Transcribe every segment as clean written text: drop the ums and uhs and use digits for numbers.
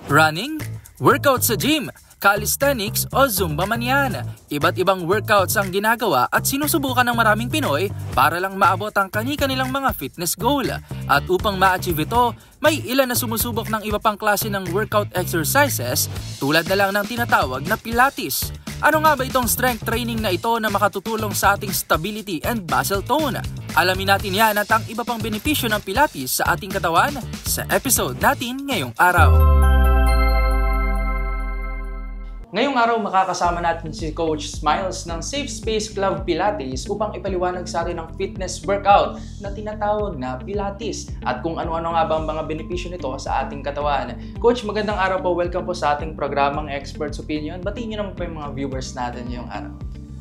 Running, workout sa gym, calisthenics o Zumba man yan. Iba't ibang workouts ang ginagawa at sinusubukan ng maraming Pinoy para lang maabot ang kani-kanilang mga fitness goal. At upang ma-achieve ito, may ilan na sumusubok ng iba pang klase ng workout exercises tulad na lang ng tinatawag na Pilates. Ano nga ba itong strength training na ito na makatutulong sa ating stability and muscle tone? Alamin natin yan at ang iba pang benepisyo ng Pilates sa ating katawan sa episode natin ngayong araw. Ngayong araw makakasama natin si Coach Smiles ng Safe Space Club Pilates upang ipaliwanag sa atin ang fitness workout na tinatawag na Pilates at kung ano-ano nga ba ang mga benepisyo nito sa ating katawan. Coach, magandang araw po. Welcome po sa ating programang Expert's Opinion. Batiin niyo naman po yung mga viewers natin ngayong araw.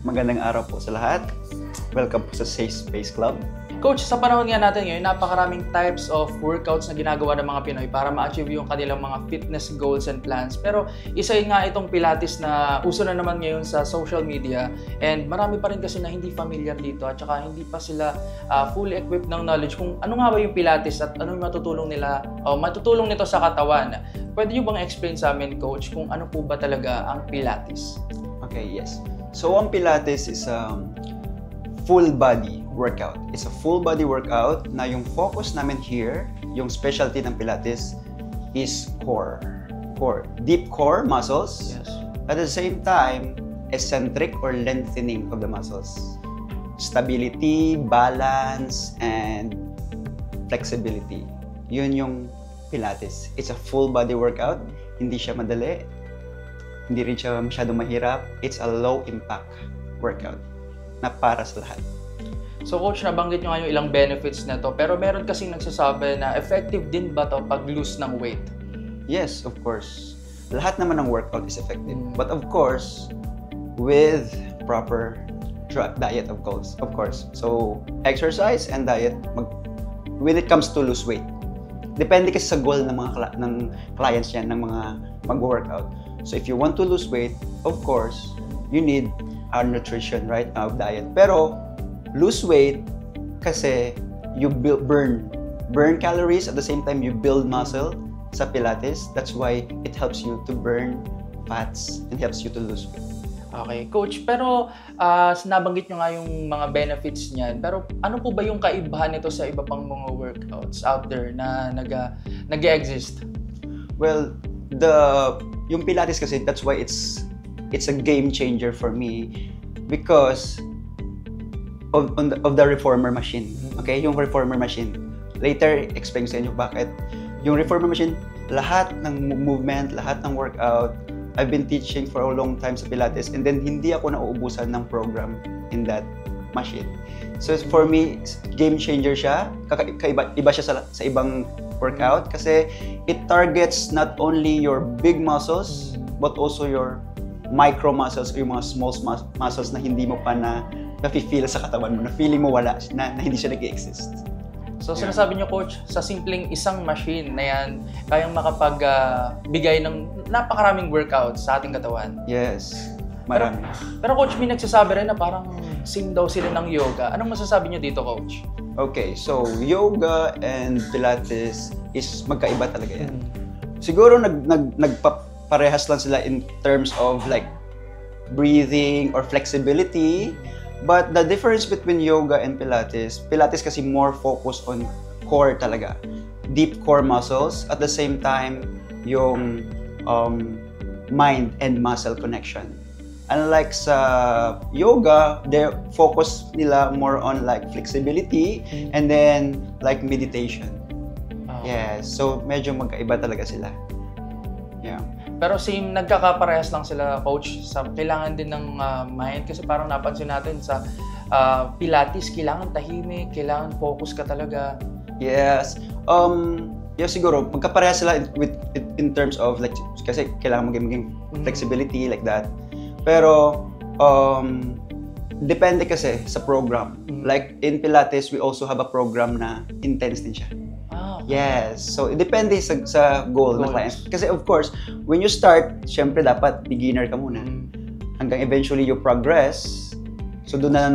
Magandang araw po sa lahat. Welcome po sa Safe Space Club. Coach, sa panahon nga natin ngayon, napakaraming types of workouts na ginagawa ng mga Pinoy para ma-achieve yung kanilang mga fitness goals and plans. Pero isa nga itong Pilates na uso na naman ngayon sa social media and marami pa rin kasi na hindi familiar dito at saka hindi pa sila fully equipped ng knowledge kung ano nga ba yung Pilates at ano yung matutulong nito sa katawan. Pwede nyo bang explain sa amin, Coach, kung ano po ba talaga ang Pilates? Okay, yes. So, ang Pilates is full body workout. It's a full body workout na yung focus namin here, yung specialty ng Pilates is core. Deep core muscles. Yes. At the same time, eccentric or lengthening of the muscles. Stability, balance, and flexibility. Yun yung Pilates. It's a full body workout. Hindi siya madali. Hindi rin siya masyadong mahirap. It's a low impact workout na para sa lahat. So Coach, nabanggit nyo nga yung ilang benefits na to, pero meron kasing nagsasabi na effective din ba to pag lose ng weight? Yes, of course. Lahat naman ng workout is effective. But of course, with proper diet, of course. So, exercise and diet when it comes to lose weight. Depende kasi sa goal ng mga clients yan, ng mga mag-workout. So, if you want to lose weight, of course, you need our nutrition, right? Diet. Pero, lose weight kasi you burn calories at the same time you build muscle sa Pilates. That's why it helps you to burn fats and helps you to lose weight. Okay, Coach. Pero nabanggit nyo nga yung mga benefits niyan. Pero ano po ba yung kaibahan nito sa iba pang mga workouts out there na nag-exist? Well, yung Pilates kasi, that's why it's a game changer for me because of the reformer machine. Okay, yung reformer machine. Later, explain sa inyo bakit. Yung reformer machine, lahat ng movement, lahat ng workout, I've been teaching for a long time sa Pilates and then hindi ako nauubusan ng program in that machine. So for me, game changer siya. Iba siya sa ibang workout kasi it targets not only your big muscles but also your micro muscles o yung mga small muscles na hindi mo pa na-feel sa katawan mo, na feeling mo wala, na hindi siya nag-exist. So, sinasabi niyo, Coach, sa simpleng isang machine na yan, kayang makapagbigay ng napakaraming workouts sa ating katawan. Yes, marami. Pero Coach, may nagsasabi rin na parang same daw sila ng yoga. Anong masasabi niyo dito, Coach? Okay, so yoga and Pilates is magkaiba talaga yan. Siguro nagparehas lang sila in terms of like breathing or flexibility. But the difference between yoga and Pilates kasi more focused on core talaga. Deep core muscles. At the same time, yung mind and muscle connection. Unlike sa yoga, their focus nila more on like flexibility and then like meditation. Yes, so medyo magkaiba talaga sila. Yeah. Pero same, nagkakaparehas lang sila, Coach, sa kailangan din ng mind kasi parang napansin natin sa Pilates, kailangan tahimik, kailangan focus ka talaga. Yes. Yeah, siguro magkaparehas sila in terms of like kasi kailangan maging flexibility like that. Pero depende kasi sa program. Like in Pilates, we also have a program na intense din siya. Yes. So, depende sa goal ng client. Kasi of course, when you start, syempre dapat beginner ka muna. Hanggang eventually you progress. So, doon na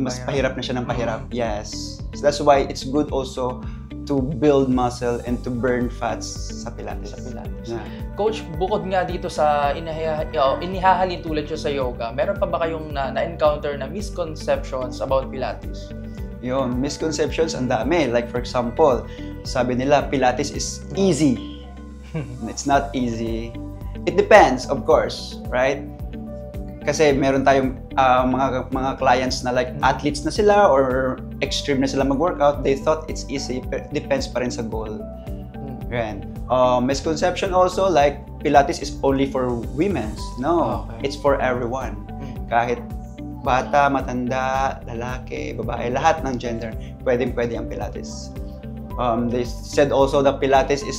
mas pahirap na siya ng pahirap. Yes. So, that's why it's good also to build muscle and to burn fats sa Pilates. Yeah. Coach, bukod nga dito sa inihahalin tulad siya sa yoga, meron pa ba kayong na-encounter na misconceptions about Pilates? Yun, misconceptions ang dami. Like for example, sabi nila Pilates is easy. It's not easy. It depends, of course, right? Kasi meron tayong mga clients na like athletes na sila or extreme na sila mag-workout, they thought it's easy, but depends pa rin sa goal. Right. Misconception also like Pilates is only for women. No, it's for everyone. Kahit bata, matanda, lalaki, babae, lahat ng gender, pwede ang Pilates. They said also that Pilates is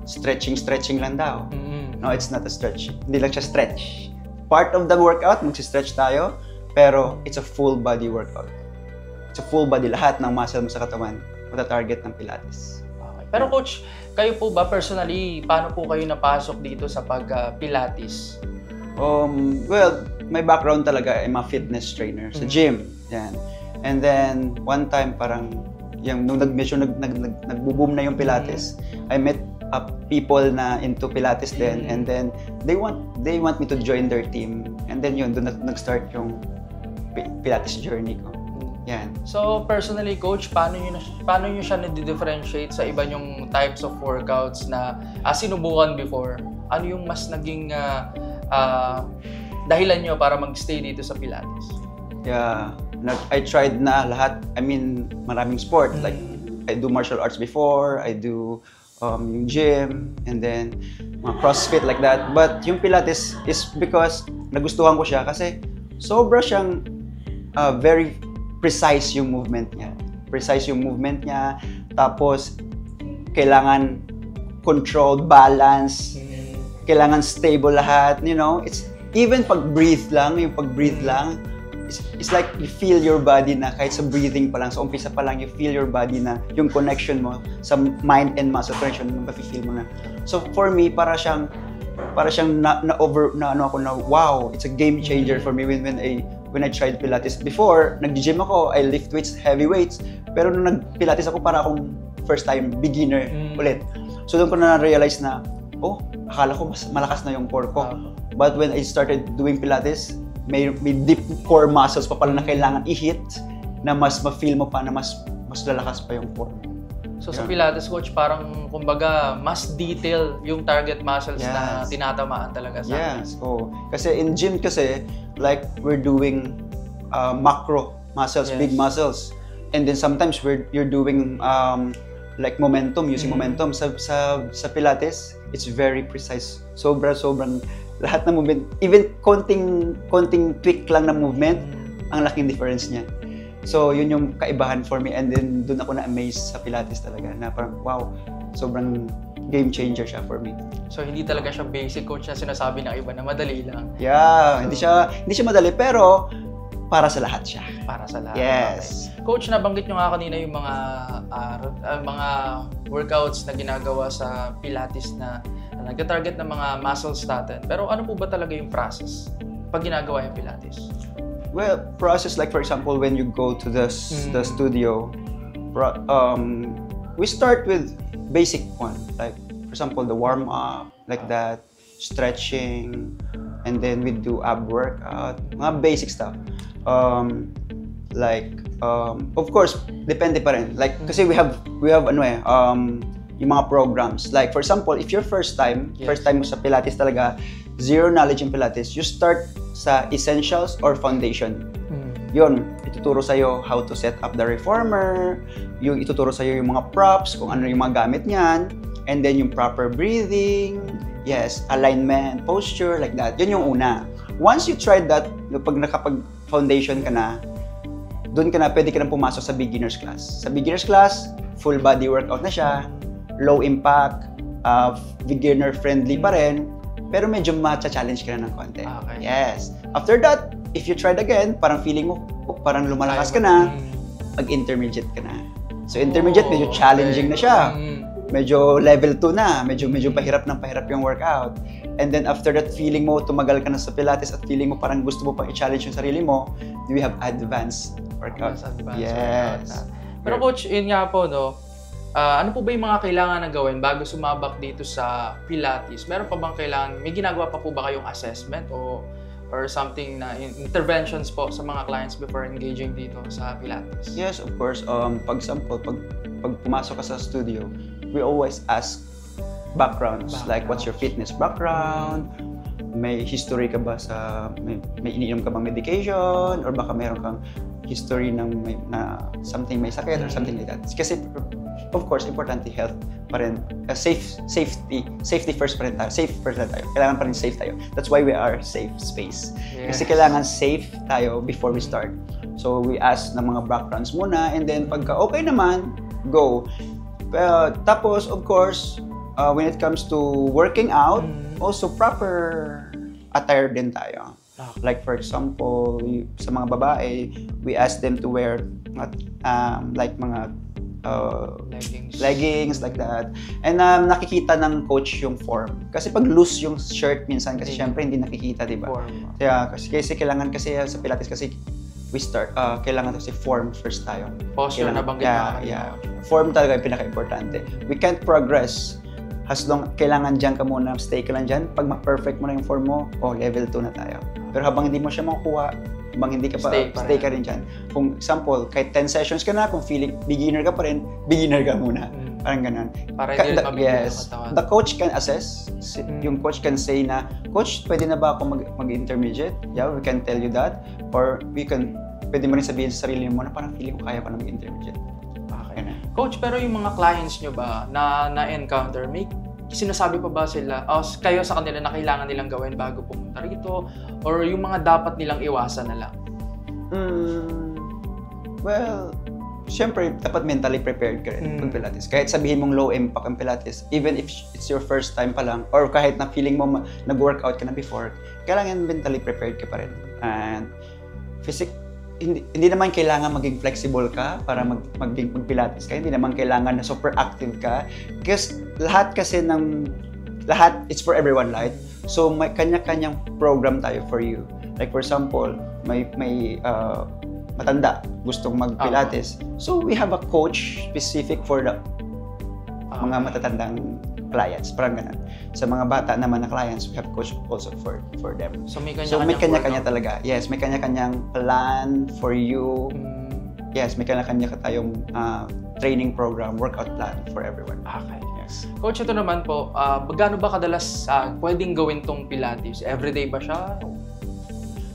stretching lang daw. No, it's not a stretch. Hindi lang siya stretch. Part of the workout, magsi-stretch tayo, pero it's a full body workout. It's a full body, lahat ng muscle mo sa katawan, mata-target ng Pilates. Okay. Pero coach, kayo po ba personally, paano po kayo napasok dito sa pag-Pilates? Well, my background talaga, I'm a fitness trainer sa gym. Yan. And then, one time parang, nung nag-boom na yung Pilates, I met people na into Pilates din, and then they want me to join their team, and then yun doon nag-start yung Pilates journey ko. Yan. So personally, coach, paano niyo siya na-differentiate sa iba yung types of workouts na sinubukan before? Ano yung mas naging dahilan niyo para mag-stay dito sa Pilates? Yeah, I tried na lahat. I mean, maraming sport. Like I do martial arts before, I do yung gym, and then mga CrossFit like that. But yung Pilates is because nagustuhan ko siya kasi sobra siyang very precise yung movement niya. Tapos kailangan controlled, balance, kailangan stable lahat, you know. It's even pag-breathe lang, it's like you feel your body na kahit sa breathing pa lang, sa umpisa pa lang, you feel your body na yung connection mo sa mind and muscle connection, mafe-feel mo na. So for me, para siyang wow, it's a game changer for me when I tried Pilates. Before, nag-gym ako, I lift weights, heavy weights, pero nung nag-Pilates ako, para akong first time beginner ulit. So doon ko na-realize na, akala ko mas malakas na yung core ko. But when I started doing Pilates, may deep core muscles pa pala na kailangan i-hit na mas ma-feel mo pa na mas lalakas pa yung core. So sa Pilates, coach, parang kumbaga mas detail yung target muscles na tinatamaan talaga sa atin. Yes. Kasi in gym kasi like we're doing macro muscles, big muscles. And then sometimes you're doing like momentum, using momentum sa Pilates, it's very precise. Sobrang lahat ng movement, even konting tweak lang ng movement, ang laking difference niya. So, yun yung kaibahan for me, and then doon ako na-amaze sa Pilates talaga, na parang, wow, sobrang game changer siya for me. So, hindi talaga siya basic, coach, na sinasabi ng iba na madali lang. Yeah, hindi siya madali, pero para sa lahat siya. Para sa lahat. Yes. Okay. Coach, nabanggit nyo nga kanina yung mga workouts na ginagawa sa Pilates na nag-target ng mga muscles natin. Pero ano po ba talaga yung process pag ginagawa yung Pilates? Well, process like for example, when you go to the studio, we start with basic one. Like for example, the warm up, like that, stretching, and then we do ab workout, mga basic stuff. Of course, depende pa rin. Like kasi we have yung mga programs. Like for example, if you're first time mo sa Pilates talaga, zero knowledge in Pilates, you start sa essentials or foundation. Yun, ituturo sa'yo how to set up the reformer, yung ituturo sa'yo yung mga props, kung ano yung mga gamit niyan, and then yung proper breathing, alignment, posture, like that. Yun yung una. Once you tried that, pag nakapag-foundation ka na, doon pwede ka na pumasok sa beginner's class. Sa beginner's class, full body workout na siya, low impact, beginner friendly pa rin, pero medyo ma-challenge ka na ng konti. Okay. Yes. After that, if you tried again, parang feeling mo, parang lumalakas ka na, mag-intermediate ka na. So intermediate, medyo challenging na siya. Medyo level 2 na, medyo pahirap yung workout. And then after that, feeling mo, tumagal ka na sa Pilates at feeling mo parang gusto mo pang i-challenge yung sarili mo, we have advanced workout. Yes. Workout. Pero coach, yun nga po, no, Ano po ba yung mga kailangan na gawin bago sumabak dito sa Pilates? Meron pa bang kailangan, may ginagawa pa po ba kayong assessment or something na interventions po sa mga clients before engaging dito sa Pilates? Yes, of course. Pag pumasok ka sa studio, we always ask backgrounds. Like, what's your fitness background? May history ka ba may iniinom ka bang medication? Or baka meron kang history ng may sakit or something like that. Kasi, of course, importante health pa rin. Safety first pa rin tayo. Safe first na tayo. Kailangan pa rin safe tayo. That's why we are safe space. Yes. Kasi kailangan safe tayo before we start. So, we ask ng mga backgrounds muna, and then pagka okay naman, go. Tapos, of course, when it comes to working out, also proper attire din tayo. Like, for example, sa mga babae, we ask them to wear like mga leggings like that. And nakikita ng coach yung form. Kasi pag loose yung shirt minsan, kasi syempre hindi nakikita, di ba? Kaya kasi kailangan kasi sa Pilates kasi we start, kailangan kasi form first tayo. Posture na banggit na. Form talaga yung pinaka-importante. We can't progress as long kailangan dyan ka muna, stay ka lang dyan. Pag ma-perfect mo na yung form mo, level 2 na tayo. Pero habang hindi mo siya makukuha, habang hindi ka stay ka rin dyan. Kung example, kahit 10 sessions ka na, kung feeling beginner ka pa rin, beginner ka muna. Parang ganun. Para hindi rin mabigyan yung katawan. The coach can assess. Yung coach can say na, Coach, pwede na ba ako mag-intermediate? Yeah, we can tell you that. Or pwede mo rin sabihin sa sarili mo na parang feeling ko kaya ko na mag-intermediate. Coach, pero yung mga clients nyo ba na-encounter, may sinasabi pa ba sila, kayo sa kanila na kailangan nilang gawin bago pumunta rito? Or yung mga dapat nilang iwasan na lang? Well, syempre, dapat mentally prepared ka rin pag Pilates. Kahit sabihin mong low impact ang Pilates, even if it's your first time pa lang, or kahit na feeling mo nag-workout ka na before, kailangan mentally prepared ka pa rin. And hindi naman kailangan maging flexible ka para mag-Pilates ka. Hindi naman kailangan na super active ka. Kasi lahat it's for everyone, right? So may kanya-kanyang program tayo for you. Like for example, may matanda gustong mag-Pilates. So we have a coach specific for the mga matatandang clients. Parang ganun. Sa mga bata naman na clients, we have coach also for them. So may kanya-kanya talaga. Yes, may kanya-kanyang plan for you. Yes, may kanya-kanya tayong training program, workout plan for everyone. Okay. Yes. Coach, ito naman po, gaano ba kadalas pwedeng gawin tong Pilates? Everyday ba siya?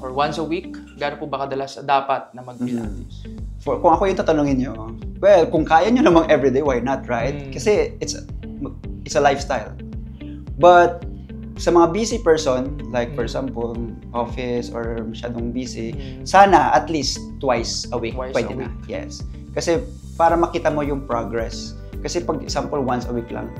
Or once a week? Gaano po ba kadalas dapat na mag-Pilates? Kung ako yung tatanungin nyo, well, kung kaya nyo namang everyday, why not, right? Kasi it's a lifestyle. But sa mga busy person, like for example, office or masyadong busy, sana at least twice a week pwede na. Yes. Kasi para makita mo yung progress. Kasi pag example, once a week lang,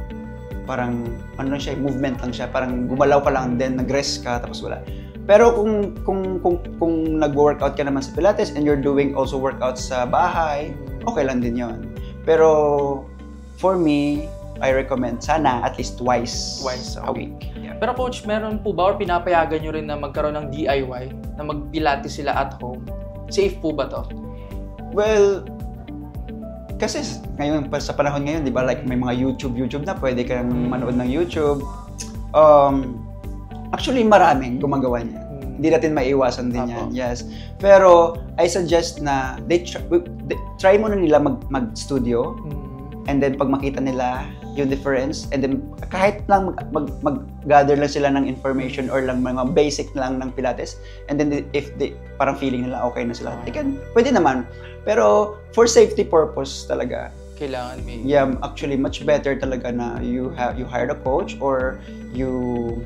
parang ano lang siya, movement lang siya, parang gumalaw ka lang, then nag-rest ka, tapos wala. Pero kung nag-workout ka naman sa Pilates and you're doing also workouts sa bahay, okay lang din yon. Pero for me, I recommend sana at least twice a week. Yeah. Pero coach, meron po ba or pinapayagan nyo rin na magkaroon ng DIY, na mag-Pilates sila at home? Safe po ba to? Well, kasi ngayon, sa panahon ngayon, di ba, like may mga YouTube na pwede kang manood ng YouTube. Actually, maraming gumagawa niya. Hindi natin maiiwasan din yan. Yes. Pero I suggest na try muna nila mag-studio. And then pag makita nila yung difference, and then kahit lang mag-gather lang sila ng information or lang mga basic lang ng Pilates, and then if parang feeling nila okay na sila, pwede naman. Pero for safety purpose talaga, kailangan may... Yeah, actually much better talaga na you hire a coach or you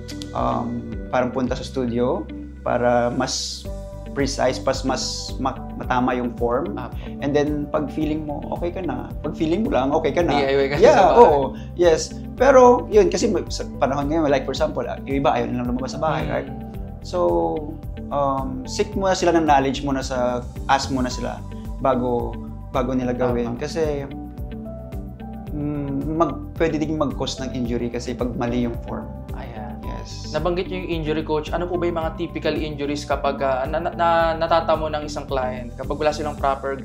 parang punta sa studio para mas precise, mas matama yung form. And then pag feeling mo okay ka na, pag feeling mo lang okay ka na. DIY ka sa bahay. Oo. Yes. Pero yun kasi sa panahon ngayon, like for example, yung iba ayaw nilang lumabas sa bahay, right? So seek muna sila ng knowledge muna ask muna sila bago nila gawin. Kasi pwede din mag-cause ng injury kasi pag mali yung form. Ayan. Yes. Nabanggit niyo yung injury, coach. Ano po ba yung mga typical injuries kapag natatamo ng isang client kapag wala silang proper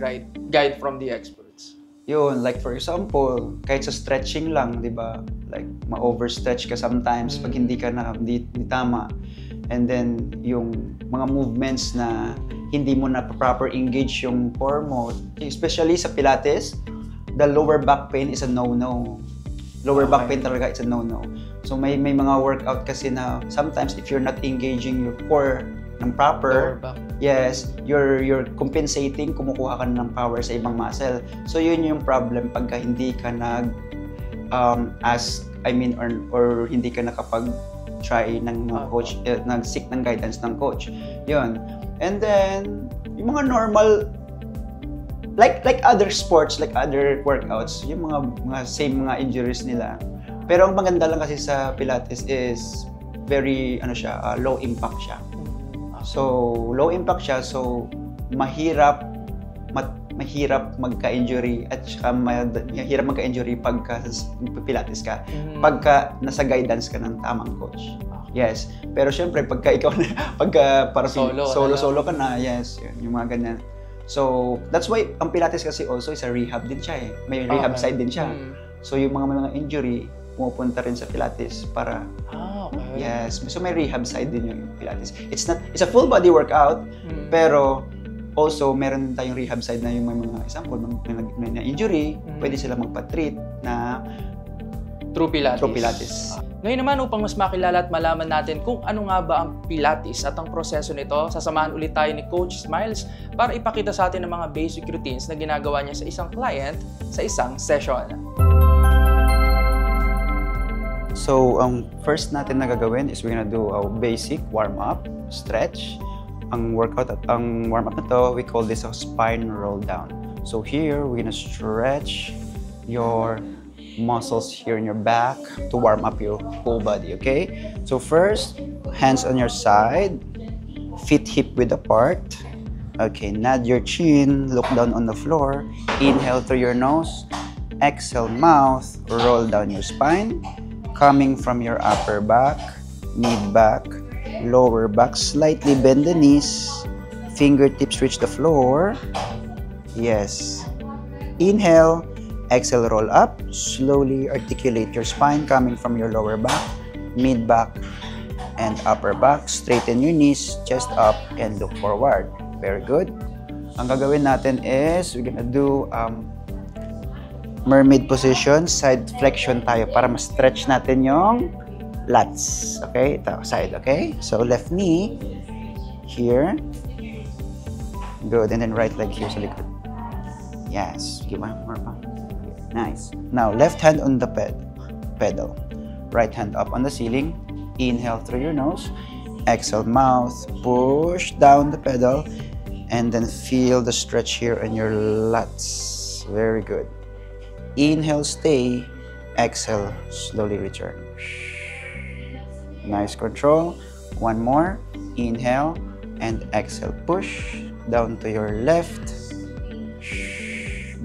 guide from the experts? Yun, like for example, kahit sa stretching lang, di ba? Like, ma-overstretch ka sometimes pag hindi tama. And then, yung mga movements na hindi mo na proper engage yung core mo, especially sa Pilates, the lower back pain is a no-no. Lower back pain talaga, it's a no-no. So, may mga workout kasi na sometimes if you're not engaging your core ng proper, yes, you're compensating, kumukuha ka ng power sa ibang muscle. So yun yung problem pagka hindi ka or hindi ka nakapag-try ng coach, nag-seek ng guidance ng coach. Yun. And then, yung mga normal, like other sports, like other workouts, yung mga same mga injuries nila. Pero ang maganda lang kasi sa Pilates is very, low impact siya. So, low impact siya, so mahirap magka-injury at saka mahirap magka-injury pagka Pilates ka, pagka nasa guidance ka ng tamang coach. Yes. Pero syempre, pagka para solo ka na, yes, yun, yung mga ganyan. So, that's why ang Pilates kasi also is a rehab din siya eh. May rehab side din siya. So, yung mga injury, pumupunta rin sa Pilates para yes, so may rehab side din yung Pilates. It's a full body workout, pero also meron tayong rehab side na yung may mga example, may injury, pwede sila magpa-treat na through Pilates. Ngayon naman, upang mas makilala at malaman natin kung ano nga ba ang Pilates at ang proseso nito, sasamahan ulit tayo ni Coach Smiles para ipakita sa atin ang mga basic routines na ginagawa niya sa isang client sa isang session. So, ang first natin na gagawin is we're gonna do a basic warm-up, stretch. Ang workout at ang warm-up na to, we call this a spine roll down. So here, we're gonna stretch your muscles here in your back to warm up your whole body, okay? So first, hands on your side, feet hip width apart. Okay, nod your chin, look down on the floor. Inhale through your nose, exhale mouth, roll down your spine. Coming from your upper back, mid-back, lower back, slightly bend the knees, fingertips reach the floor. Yes. Inhale, exhale, roll up. Slowly articulate your spine coming from your lower back, mid-back, and upper back. Straighten your knees, chest up, and look forward. Very good. Ang gagawin natin is, we're gonna do mermaid position, side flexion tayo para ma-stretch natin yung lats. Okay? Ito, side, okay? So, left knee, here. Good. And then right leg here sa likod. Yes. Give more pa. Nice. Now, left hand on the pedal. Right hand up on the ceiling. Inhale through your nose. Exhale, mouth. Push down the pedal. And then feel the stretch here in your lats. Very good. Inhale, stay. Exhale, slowly return. Nice control. One more. Inhale and exhale. Push down to your left.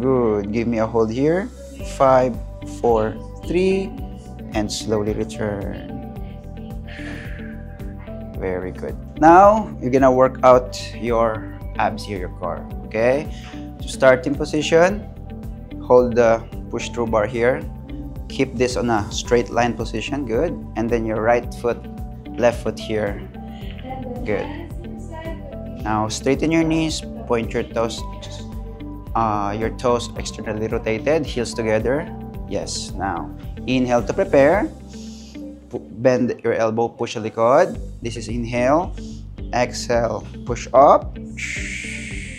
Good. Give me a hold here. 5, 4, 3, and slowly return. Very good. Now, you're gonna work out your abs here, your core. Okay? So, starting position. Hold the push-through bar here. Keep this on a straight line position. Good. And then your right foot, left foot here. Good. Now, straighten your knees. Point your toes externally rotated. Heels together. Yes. Now, inhale to prepare. Bend your elbow, push the likod. This is inhale. Exhale, push up.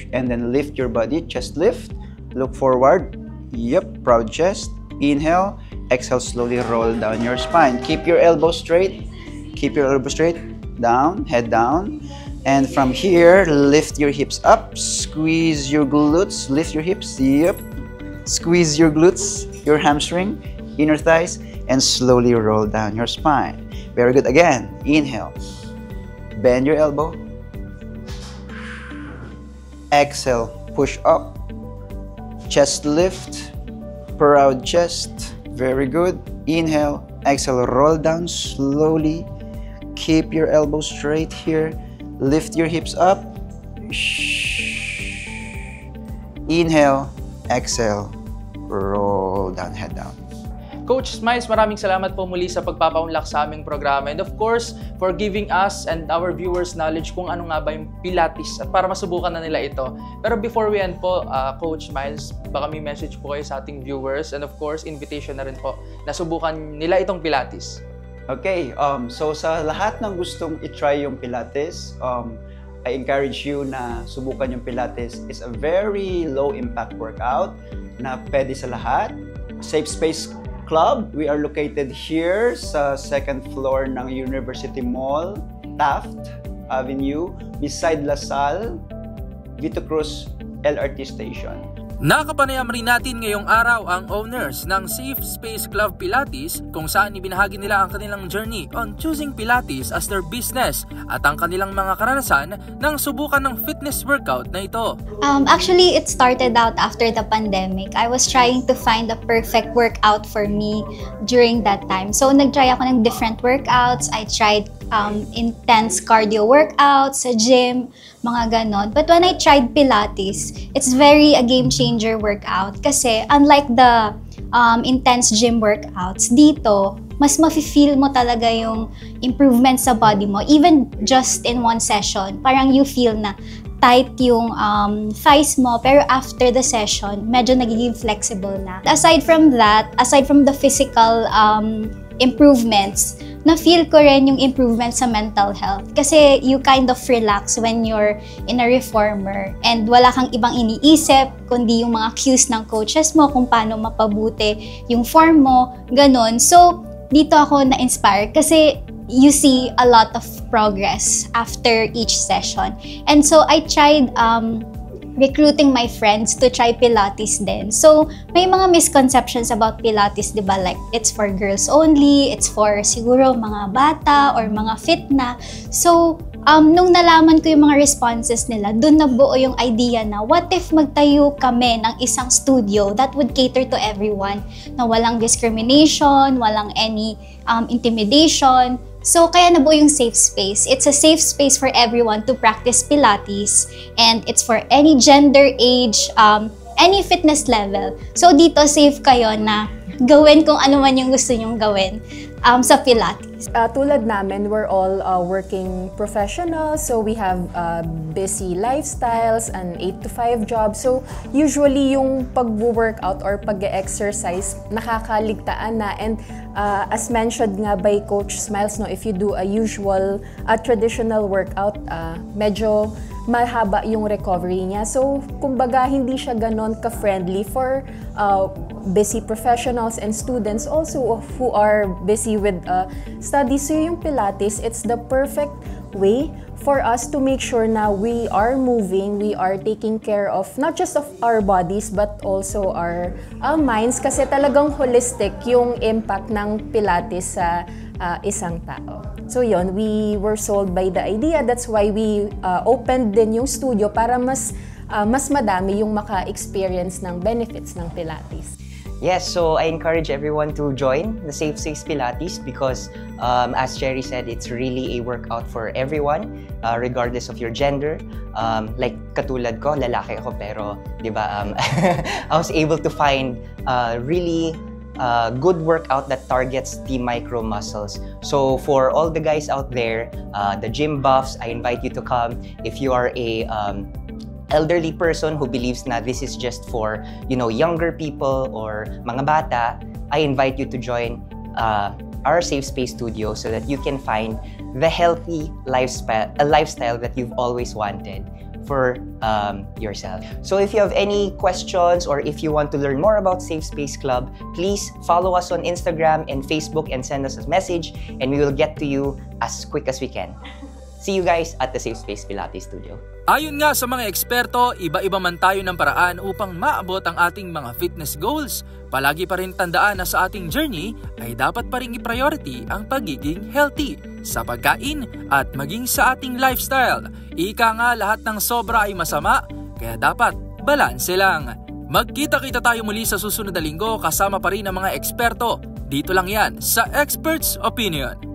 And then lift your body, chest lift. Look forward. Yep, proud chest. Inhale, exhale, slowly roll down your spine. Keep your elbow straight. Keep your elbow straight. Down, head down. And from here, lift your hips up. Squeeze your glutes. Lift your hips. Yep. Squeeze your glutes, your hamstring, inner thighs, and slowly roll down your spine. Very good. Again, inhale. Bend your elbow. Exhale, push up. Chest lift, proud chest. Very good. Inhale, exhale, roll down slowly. Keep your elbows straight here. Lift your hips up. Inhale, exhale, roll down, head down. Coach Smiles, maraming salamat po muli sa pagpapaunlak sa aming programa and of course, for giving us and our viewers knowledge kung ano nga ba yung Pilates at para masubukan na nila ito. Pero before we end po, Coach Smiles, baka may message po kayo sa ating viewers and of course, invitation na rin po na subukan nila itong Pilates. Okay, so sa lahat ng gustong i-try yung Pilates, I encourage you na subukan yung Pilates. It's a very low impact workout na pwede sa lahat. Safe Space Club, we are located here sa second floor ng University Mall, Taft Avenue, beside LaSalle, Vito Cruz LRT Station. Nakapanayam rin natin ngayong araw ang owners ng Safe Space Club Pilates kung saan ibinahagi nila ang kanilang journey on choosing Pilates as their business at ang kanilang mga karanasan ng subukan ng fitness workout na ito. Actually, it started out after the pandemic. I was trying to find the perfect workout for me during that time. So, nag-try ako ng different workouts. I tried intense cardio workouts sa gym, mga ganon. But when I tried Pilates, it's very a game changer workout kasi unlike the intense gym workouts, dito, mas mafe-feel mo talaga yung improvement sa body mo. Even just in one session, parang you feel na tight yung thighs mo, pero after the session, medyo nagiging flexible na. Aside from that, aside from the physical improvements, na-feel ko rin yung improvement sa mental health. Kasi you kind of relax when you're in a reformer and wala kang ibang iniisip, kundi yung mga cues ng coaches mo kung paano mapabuti yung form mo, ganun. So, dito ako na-inspire kasi you see a lot of progress after each session. And so, I tried recruiting my friends to try Pilates din. So, may mga misconceptions about Pilates, di ba? Like, it's for girls only, it's for siguro mga bata or mga fit na. So, nung nalaman ko yung mga responses nila, dun nabuo yung idea na what if magtayo kami ng isang studio that would cater to everyone, na walang discrimination, walang any intimidation. So, kaya nabuo yung safe space. It's a safe space for everyone to practice Pilates and it's for any gender, age, any fitness level. So, dito safe kayo na gawin kung ano man yung gusto nyong gawin sa Pilates. Tulad namin, we're all working professionals, so we have busy lifestyles and 8 to 5 jobs. So usually yung pag-workout or pag-exercise nakakaligtaan na, and as mentioned nga by Coach Smiles, no, if you do a usual traditional workout, medyo mahaba yung recovery niya. So kumbaga hindi siya ganon ka-friendly for busy professionals and students also who are busy with studies. So yung Pilates, it's the perfect way for us to make sure na we are moving, we are taking care of not just of our bodies but also our minds, kasi talagang holistic yung impact ng Pilates sa isang tao. So yun, we were sold by the idea. That's why we opened din yung studio para mas madami yung maka-experience ng benefits ng Pilates. Yes, so I encourage everyone to join the Safe Space Pilates because as Cherry said, it's really a workout for everyone, regardless of your gender. Like katulad ko, lalaki ako pero, di ba, I was able to find really good workout that targets the micro muscles. So for all the guys out there, the gym buffs, I invite you to come. If you are a elderly person who believes na this is just for, you know, younger people or mga bata, I invite you to join our Safe Space Studio so that you can find the healthy lifestyle that you've always wanted for yourself. So if you have any questions or if you want to learn more about Safe Space Club, please follow us on Instagram and Facebook and send us a message and we will get to you as quick as we can. See you guys at the Safe Space Pilates Studio. Ayon nga sa mga eksperto, iba-iba man tayo ng paraan upang maabot ang ating mga fitness goals. Palagi pa rin tandaan na sa ating journey ay dapat pa rin i-priority ang pagiging healthy sa pagkain at maging sa ating lifestyle. Ika nga, lahat ng sobra ay masama, kaya dapat balanse lang. Magkita-kita tayo muli sa susunod na linggo kasama pa rin ang mga eksperto. Dito lang yan sa Experts Opinion.